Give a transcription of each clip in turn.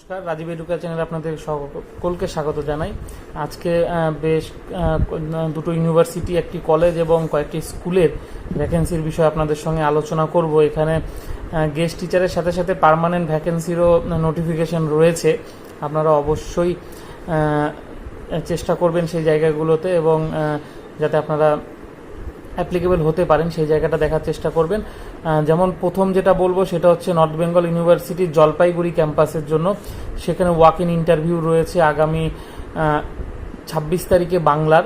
নমস্কার, রাজীব এডুকেয়ার চ্যানেলে আপনাদের সকলকে স্বাগত জানাই। আজকে বেশ দুটো ইউনিভার্সিটি, একটি কলেজ এবং কয়েকটি স্কুলের ভ্যাকেন্সির বিষয়ে আপনাদের সঙ্গে আলোচনা করব। এখানে গেস্ট টিচারের সাথে সাথে পার্মানেন্ট ভ্যাকেন্সিরও নোটিফিকেশন রয়েছে। আপনারা অবশ্যই চেষ্টা করবেন সেই জায়গাগুলোতে এবং যাতে আপনারা অ্যাপ্লিকেবল হতে পারেন সেই জায়গাটা দেখার চেষ্টা করবেন। যেমন প্রথম যেটা বলবো সেটা হচ্ছে নর্থ বেঙ্গল ইউনিভার্সিটির জলপাইগুড়ি ক্যাম্পাসের জন্য। সেখানে ওয়াক ইন ইন্টারভিউ রয়েছে আগামী 26 তারিখে বাংলার,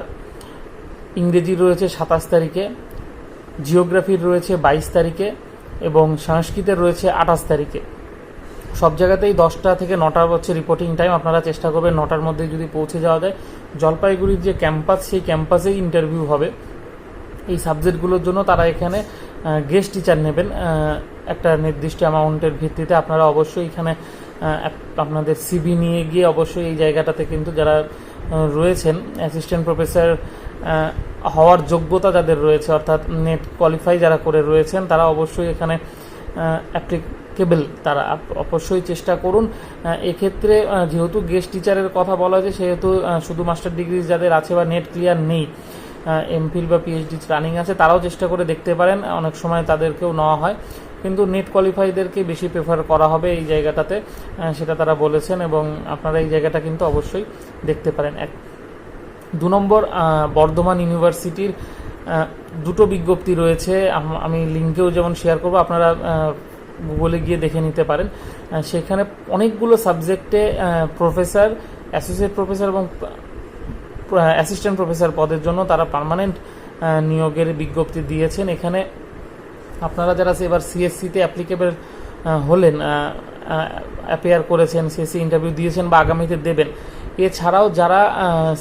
ইংরেজি রয়েছে 27 তারিখে, জিওগ্রাফির রয়েছে 22 তারিখে এবং সংস্কৃতের রয়েছে 28 তারিখে। সব জায়গাতেই 10টা থেকে 9টা হচ্ছে রিপোর্টিং টাইম। আপনারা চেষ্টা করবেন 9টার মধ্যে যদি পৌঁছে যাওয়া যায়। জলপাইগুড়ির যে ক্যাম্পাস, সেই ক্যাম্পাসেই ইন্টারভিউ হবে। এই সাবজেক্টগুলোর জন্য তারা এখানে গেস্ট টিচার নেবেন একটা নির্দিষ্ট অ্যামাউন্টের ভিত্তিতে। আপনারা অবশ্যই এখানে আপনাদের সিভি নিয়ে গিয়ে অবশ্যই এই জায়গাটাতে কিন্তু যারা রয়েছেন অ্যাসিস্ট্যান্ট প্রফেসর হওয়ার যোগ্যতা যাদের রয়েছে, অর্থাৎ নেট কোয়ালিফাই যারা করে রয়েছেন, তারা অবশ্যই এখানে অ্যাপ্লিকেবল, তারা অবশ্যই চেষ্টা করুন। এক্ষেত্রে যেহেতু গেস্ট টিচারের কথা বলা হয়েছে, সেহেতু শুধু মাস্টার ডিগ্রি যাদের আছে বা নেট ক্লিয়ার নেই, এমফিল বা পিএইচডি রানিং আছে, তারাও চেষ্টা করে দেখতে পারেন। অনেক সময় তাদেরকেও নেওয়া হয়, কিন্তু নেট কোয়ালিফাইদেরকে বেশি প্রেফার করা হবে এই জায়গাটাতে, সেটা তারা বলেছেন এবং আপনারা এই জায়গাটা কিন্তু অবশ্যই দেখতে পারেন। 2 নম্বর, বর্ধমান ইউনিভার্সিটির দুটো বিজ্ঞপ্তি রয়েছে। আমি লিঙ্কেও যেমন শেয়ার করব, আপনারা গুগলে গিয়ে দেখে নিতে পারেন। সেখানে অনেকগুলো সাবজেক্টে প্রফেসর, অ্যাসোসিয়েট প্রফেসর এবং অ্যাসিস্ট্যান্ট প্রফেসর পদের জন্য তারা পার্মানেন্ট নিয়োগের বিজ্ঞপ্তি দিয়েছেন। এখানে আপনারা যারা এবার সিএসসিতে অ্যাপ্লিকেবল হলেন, অ্যাপিয়ার করেছেন, সিএসসি ইন্টারভিউ দিয়েছেন বা আগামীতে দেবেন, এছাড়াও যারা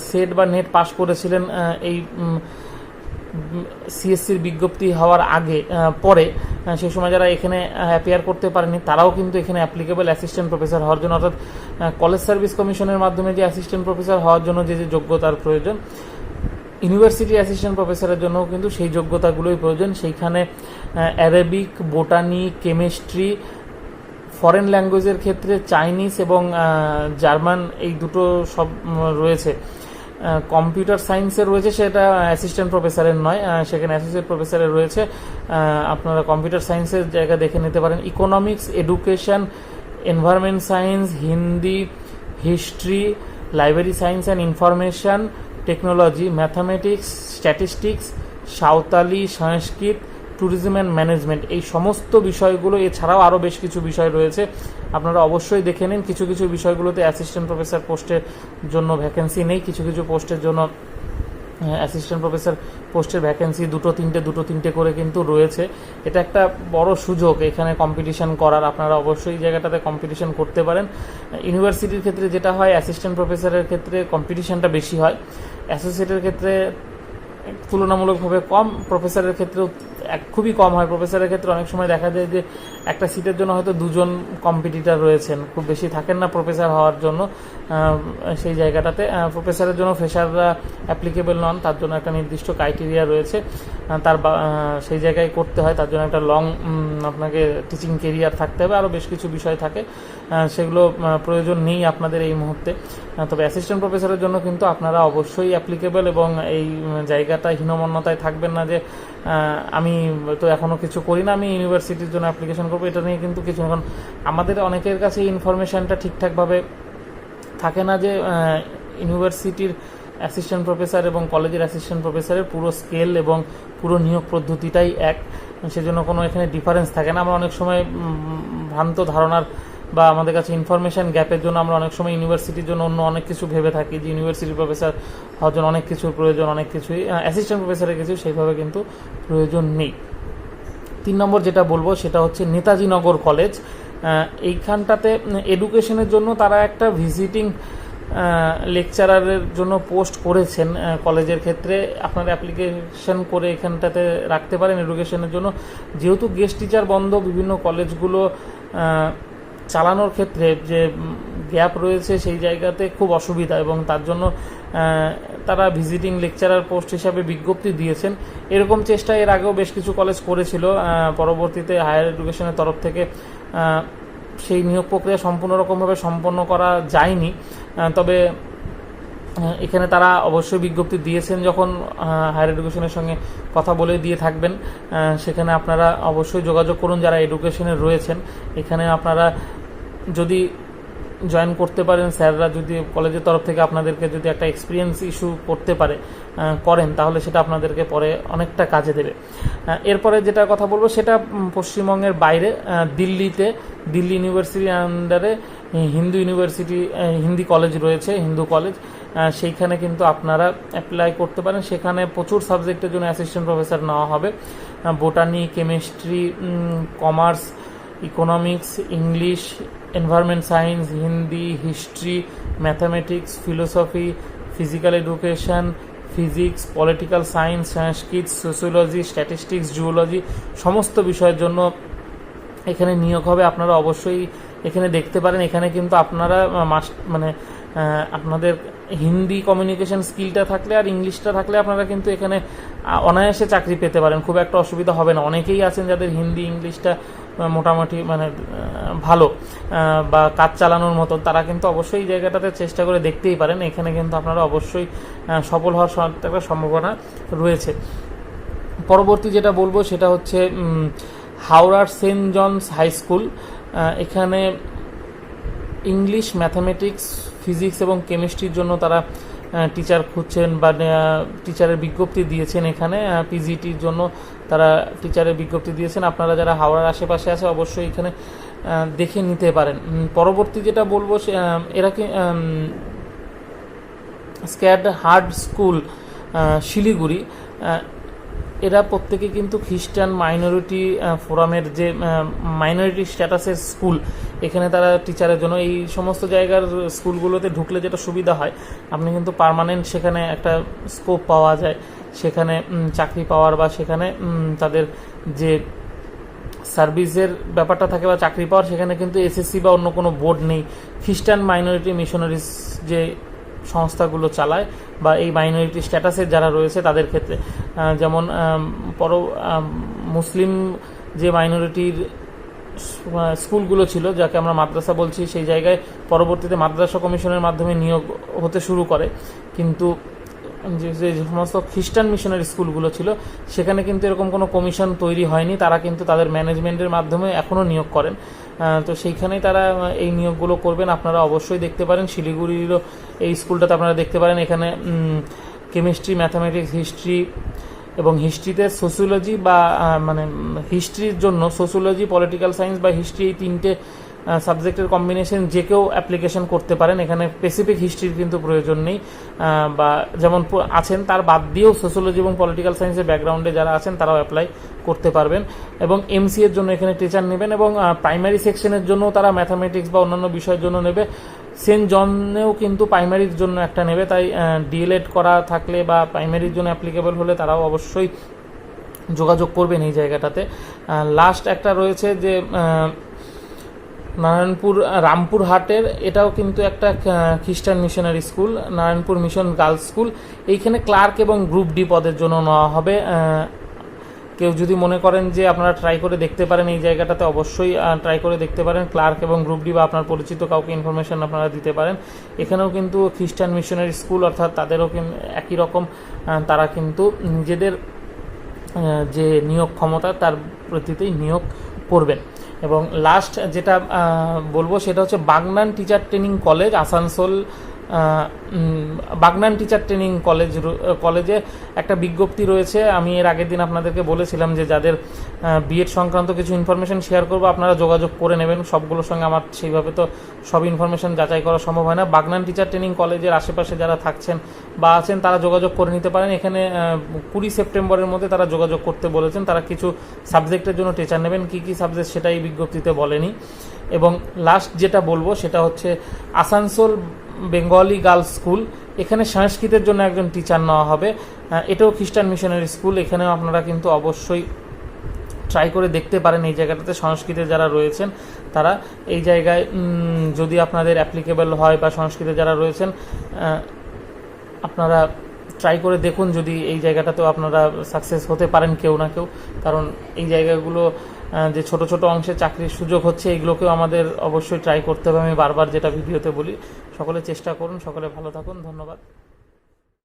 সেট বা নেট পাস করেছিলেন এই সিএসসির বিজ্ঞপ্তি হওয়ার আগে পরে, সেই সময় যারা এখানে অ্যাপিয়ার করতে পারেনি, তারাও কিন্তু এখানে অ্যাপ্লিকেবল অ্যাসিস্ট্যান্ট প্রফেসর হওয়ার জন্য, অর্থাৎ কলেজ সার্ভিস কমিশনের মাধ্যমে যে অ্যাসিস্ট্যান্ট প্রফেসর হওয়ার জন্য যে যোগ্যতার প্রয়োজন, ইউনিভার্সিটি অ্যাসিস্ট্যান্ট প্রফেসরের জন্য কিন্তু সেই যোগ্যতাগুলোই প্রয়োজন। সেইখানে অ্যারাবিক, বোটানি, কেমিস্ট্রি, ফরেন ল্যাঙ্গুয়েজের ক্ষেত্রে চাইনিজ এবং জার্মান, এই দুটো সব রয়েছে। কম্পিউটার সায়েন্সের রয়েছে, সেটা অ্যাসিস্ট্যান্ট প্রফেসরের নয়, সেখানে অ্যাসোসিয়েট প্রফেসরের রয়েছে। আপনারা কম্পিউটার সায়েন্সের জায়গা দেখে নিতে পারেন। Economics, education, environment science, Hindi, history, library science and information technology, mathematics, statistics, Santali, Sanskrit, tourism and management, এই সমস্ত বিষয়গুলো, এছাড়াও আরও বেশ কিছু বিষয় রয়েছে। আপনারা অবশ্যই দেখে নিন। কিছু কিছু বিষয়গুলোতে অ্যাসিস্ট্যান্ট প্রফেসর পোস্টের জন্য ভ্যাকেন্সি নেই, কিছু কিছু পোস্টের জন্য অ্যাসিস্ট্যান্ট প্রফেসর পোস্টের ভ্যাকেন্সি দুটো তিনটে করে কিন্তু রয়েছে। এটা একটা বড় সুযোগ এখানে কম্পিটিশন করার। আপনারা অবশ্যই এই জায়গাটাতে কম্পিটিশন করতে পারেন। ইউনিভার্সিটির ক্ষেত্রে যেটা হয়, অ্যাসিস্ট্যান্ট প্রফেসরের ক্ষেত্রে কম্পিটিশনটা বেশি হয়, অ্যাসোসিয়েটের ক্ষেত্রে তুলনামূলকভাবে কম, প্রফেসরের ক্ষেত্রেও খুবই কম হয়। প্রফেসরের ক্ষেত্রে অনেক সময় দেখা যায় যে একটা সিটের জন্য হয়তো 2জন কম্পিটিটর রয়েছেন, খুব বেশি থাকেন না প্রফেসর হওয়ার জন্য। সেই জায়গাটাতে প্রফেসরের জন্য ফ্রেশাররা অ্যাপ্লিকেবল নন, তার জন্য একটা নির্দিষ্ট ক্রাইটেরিয়া রয়েছে, তার সেই জায়গায় করতে হয়, তার জন্য একটা লং আপনাকে টিচিং কেরিয়ার থাকতে হবে, আরও বেশ কিছু বিষয় থাকে, সেগুলো প্রয়োজন নেই আপনাদের এই মুহূর্তে। তবে অ্যাসিস্ট্যান্ট প্রফেসরের জন্য কিন্তু আপনারা অবশ্যই অ্যাপ্লিকেবল এবং এই জায়গাটা হীনমন্যতায় থাকবেন না যে আমি তো এখনও কিছু করি না, আমি ইউনিভার্সিটির জন্য অ্যাপ্লিকেশন করবো, এটা নিয়ে কিন্তু কিছু। এখন আমাদের অনেকের কাছে ইনফরমেশানটা ঠিকঠাকভাবে থাকে না যে ইউনিভার্সিটির অ্যাসিস্ট্যান্ট প্রফেসর এবং কলেজের অ্যাসিস্ট্যান্ট প্রফেসরের পুরো স্কেল এবং পুরো নিয়োগ পদ্ধতিটাই এক, সেজন্য কোনো এখানে ডিফারেন্স থাকে না। আমরা অনেক সময় ভ্রান্ত ধারণার বা আমাদের কাছে ইনফরমেশান গ্যাপের জন্য আমরা অনেক সময় ইউনিভার্সিটির জন্য অন্য অনেক কিছু ভেবে থাকি যে ইউনিভার্সিটি প্রফেসর হওয়ার জন্য অনেক কিছুর প্রয়োজন, অনেক কিছুই, অ্যাসিস্ট্যান্ট প্রফেসরের কিছু সেইভাবে কিন্তু প্রয়োজন নেই। 3 নম্বর যেটা বলবো সেটা হচ্ছে নেতাজি নগর কলেজ। এইখানটাতে এডুকেশনের জন্য তারা একটা ভিজিটিং লেকচারারের জন্য পোস্ট করেছেন কলেজের ক্ষেত্রে। আপনারা অ্যাপ্লিকেশন করে এখানটাতে রাখতে পারেন এডুকেশনের জন্য। যেহেতু গেস্ট টিচার বন্ধ, বিভিন্ন কলেজগুলো চালানোর ক্ষেত্রে যে গ্যাপ রয়েছে সেই জায়গাতে খুব অসুবিধা, এবং তার জন্য তারা ভিজিটিং লেকচারার পোস্ট হিসাবে বিজ্ঞপ্তি দিয়েছেন। এরকম চেষ্টা এর আগেও বেশ কিছু কলেজ করেছিল, পরবর্তীতে হায়ার এডুকেশনের তরফ থেকে সেই নিয়োগ প্রক্রিয়া সম্পূর্ণ রকমভাবে সম্পন্ন করা যায়নি, তবে এখানে তারা অবশ্যই বিজ্ঞপ্তি দিয়েছেন, যখন হায়ার এডুকেশনের সঙ্গে কথা বলে দিয়ে থাকবেন। সেখানে আপনারা অবশ্যই যোগাযোগ করুন যারা এডুকেশনে রয়েছেন। এখানে আপনারা যদি জয়েন করতে পারেন, স্যাররা যদি কলেজের তরফ থেকে আপনাদেরকে যদি একটা এক্সপিরিয়েন্স ইস্যু করতে করেন, তাহলে সেটা আপনাদেরকে পরে অনেকটা কাজে দেবে। এরপরে যেটা কথা বলবো সেটা পশ্চিমবঙ্গের বাইরে, দিল্লি ইউনিভার্সিটির আন্ডারে হিন্দি কলেজ রয়েছে, হিন্দু কলেজ। সেইখানে কিন্তু আপনারা অ্যাপ্লাই করতে পারেন। সেখানে প্রচুর সাবজেক্টের জন্য অ্যাসিস্ট্যান্ট প্রফেসর নেওয়া হবে। Botany, chemistry, commerce, economics, English, environment science, Hindi, history, mathematics, philosophy, physical education, physics, political science, Sanskrit, sociology, statistics, zoology, সমস্ত বিষয়ের জন্য এখানে নিয়োগ হবে। আপনারা অবশ্যই এখানে দেখতে পারেন। এখানে কিন্তু আপনারা আপনাদের হিন্দি কমিউনিকেশন স্কিলটা থাকলে আর ইংলিশটা থাকলে আপনারা কিন্তু এখানে অনায়াসে চাকরি পেতে পারেন, খুব একটা অসুবিধা হবে না। অনেকেই আছেন যাদের হিন্দি ইংলিশটা মোটামুটি ভালো বা কাজ চালানোর মতো, তারা কিন্তু অবশ্যই এই জায়গাটাতে চেষ্টা করে দেখতেই পারেন। এখানে কিন্তু আপনারা অবশ্যই সফল হওয়ার একটা সম্ভাবনা রয়েছে। পরবর্তী যেটা বলবো সেটা হচ্ছে হাওড়ার সেন্ট জনস হাই স্কুল। এখানে ইংলিশ, ম্যাথামেটিক্স, ফিজিক্স এবং কেমিস্ট্রির জন্য তারা টিচার খুঁজছেন বা টিচারের বিজ্ঞপ্তি দিয়েছেন। এখানে পিজিটির জন্য তারা টিচারের বিজ্ঞপ্তি দিয়েছেন। আপনারা যারা হাওড়ার আশেপাশে আছে অবশ্যই এখানে দেখে নিতে পারেন। পরবর্তী যেটা বলবো এরা কি স্ক্যাড হার্ড স্কুল শিলিগুড়ি, এরা প্রত্যেকে কিন্তু খ্রিস্টান মাইনরিটি ফোরামের যে মাইনরিটি স্ট্যাটাসের স্কুল, এখানে তারা টিচারের জন্য এই সমস্ত জায়গার স্কুলগুলোতে ঢুকলে যেটা সুবিধা হয়, আপনি কিন্তু পার্মানেন্ট সেখানে একটা স্কোপ পাওয়া যায়, সেখানে চাকরি পাওয়ার বা সেখানে তাদের যে সার্ভিসের ব্যাপারটা থাকে বা চাকরি পাওয়ার, সেখানে কিন্তু এসএসসি বা অন্য কোনো বোর্ড নেই। খ্রিস্টান মাইনরিটি মিশনারিজ যে সংস্থাগুলো চালায় বা এই মাইনরিটি স্ট্যাটাসের যারা রয়েছে তাদের ক্ষেত্রে, যেমন মুসলিম যে মাইনরিটির স্কুলগুলো ছিল, যাকে আমরা মাদ্রাসা বলছি, সেই জায়গায় পরবর্তীতে মাদ্রাসা কমিশনের মাধ্যমে নিয়োগ হতে শুরু করে। কিন্তু যে সমস্ত খ্রিস্টান মিশনারি স্কুলগুলো ছিল সেখানে কিন্তু এরকম কোনো কমিশন তৈরি হয়নি, তারা কিন্তু তাদের ম্যানেজমেন্টের মাধ্যমে এখনও নিয়োগ করেন। তো সেইখানেই তারা এই নিয়োগগুলো করবেন। আপনারা অবশ্যই দেখতে পারেন, শিলিগুড়িরও এই স্কুলটাতে আপনারা দেখতে পারেন। এখানে কেমিস্ট্রি, ম্যাথামেটিক্স, হিস্ট্রি এবং হিস্ট্রিতে সোশিওলজি বা হিস্ট্রির জন্য সোশিওলজি, পলিটিক্যাল সায়েন্স বা হিস্ট্রি, এই তিনটে সাবজেক্টের কম্বিনেশন যে কেউ অ্যাপ্লিকেশন করতে পারেন। এখানে স্পেসিফিক হিস্ট্রির কিন্তু প্রয়োজন নেই, বা যেমন আছেন তার বাদ দিয়েও সোশিওলজি এবং পলিটিক্যাল সায়েন্সের ব্যাকগ্রাউন্ডে যারা আছেন তারাও অ্যাপ্লাই করতে পারবেন। এবং এমসি এর জন্য এখানে টিচার নেবেন, এবং প্রাইমারি সেকশনের জন্য তারা ম্যাথামেটিক্স বা অন্যান্য বিষয়ের জন্য নেবে। সেন্ট জনেও কিন্তু প্রাইমারির জন্য একটা নেবে, তাই ডিএলএড করা থাকলে বা প্রাইমারির জন্য অ্যাপ্লিকেবল হলে তারাও অবশ্যই যোগাযোগ করবেন এই জায়গাটাতে। লাস্ট একটা রয়েছে যে নারায়ণপুর রামপুরহাটের, এটাও কিন্তু একটা খ্রিস্টান missionary school, Narayanpur mission girls school. এইখানে ক্লার্ক এবং গ্রুপ ডি পদের জন্য নেওয়া হবে। কেউ যদি মনে করেন যে আপনারা ট্রাই করে দেখতে পারেন এই জায়গাটাতে, অবশ্যই ট্রাই করে দেখতে পারেন। ক্লার্ক এবং গ্রুপ ডি বা আপনার পরিচিত কাউকে ইনফরমেশন আপনারা দিতে পারেন। এখানেও কিন্তু খ্রিস্টান মিশনারি স্কুল, অর্থাৎ তাদেরও কিন্তু একই রকম, তারা কিন্তু নিজেদের যে নিয়োগ ক্ষমতা তার প্রতিতেই নিয়োগ করবেন। এবং লাস্ট যেটা বলবো সেটা হচ্ছে Bagnan teacher training college, Asansol. Bagnan teacher training কলেজে একটা বিজ্ঞপ্তি রয়েছে। আমি এর আগের দিন আপনাদেরকে বলেছিলাম যে যাদের বিএড সংক্রান্ত কিছু ইনফরমেশন শেয়ার করবো, আপনারা যোগাযোগ করে নেবেন। সবগুলোর সঙ্গে আমার সেইভাবে তো সব ইনফরমেশন যাচাই করা সম্ভব হয় না। বাগনান টিচার ট্রেনিং কলেজের আশেপাশে যারা থাকছেন বা আছেন তারা যোগাযোগ করে নিতে পারেন। এখানে 20 সেপ্টেম্বরের মধ্যে তারা যোগাযোগ করতে বলেছেন। তারা কিছু সাবজেক্টের জন্য টিচার নেবেন, কী কী সাবজেক্ট সেটা এই বিজ্ঞপ্তিতে বলেনি। এবং লাস্ট যেটা বলবো সেটা হচ্ছে আসানসোল বেঙ্গলি গার্লস স্কুল, এখানে সংস্কৃতের জন্য একজন টিচার নেওয়া হবে। এটাও খ্রিস্টান মিশনারি স্কুল। এখানেও আপনারা কিন্তু অবশ্যই ট্রাই করে দেখতে পারেন এই জায়গাটাতে। সংস্কৃতে যারা রয়েছেন তারা এই জায়গায় যদি আপনাদের অ্যাপ্লিকেবল হয় বা সংস্কৃতে যারা রয়েছেন আপনারা ট্রাই করে দেখুন, যদি এই জায়গাটাতেও আপনারা সাকসেস হতে পারেন কেউ না কেউ। কারণ এই জায়গাগুলো যে ছোট ছোট অংশে চাকরির সুযোগ হচ্ছে, এগুলোকেও আমাদের অবশ্যই ট্রাই করতে হবে। আমি বারবার যেটা ভিডিওতে বলি, সকলে চেষ্টা করুন, সকলে ভালো থাকুন, ধন্যবাদ।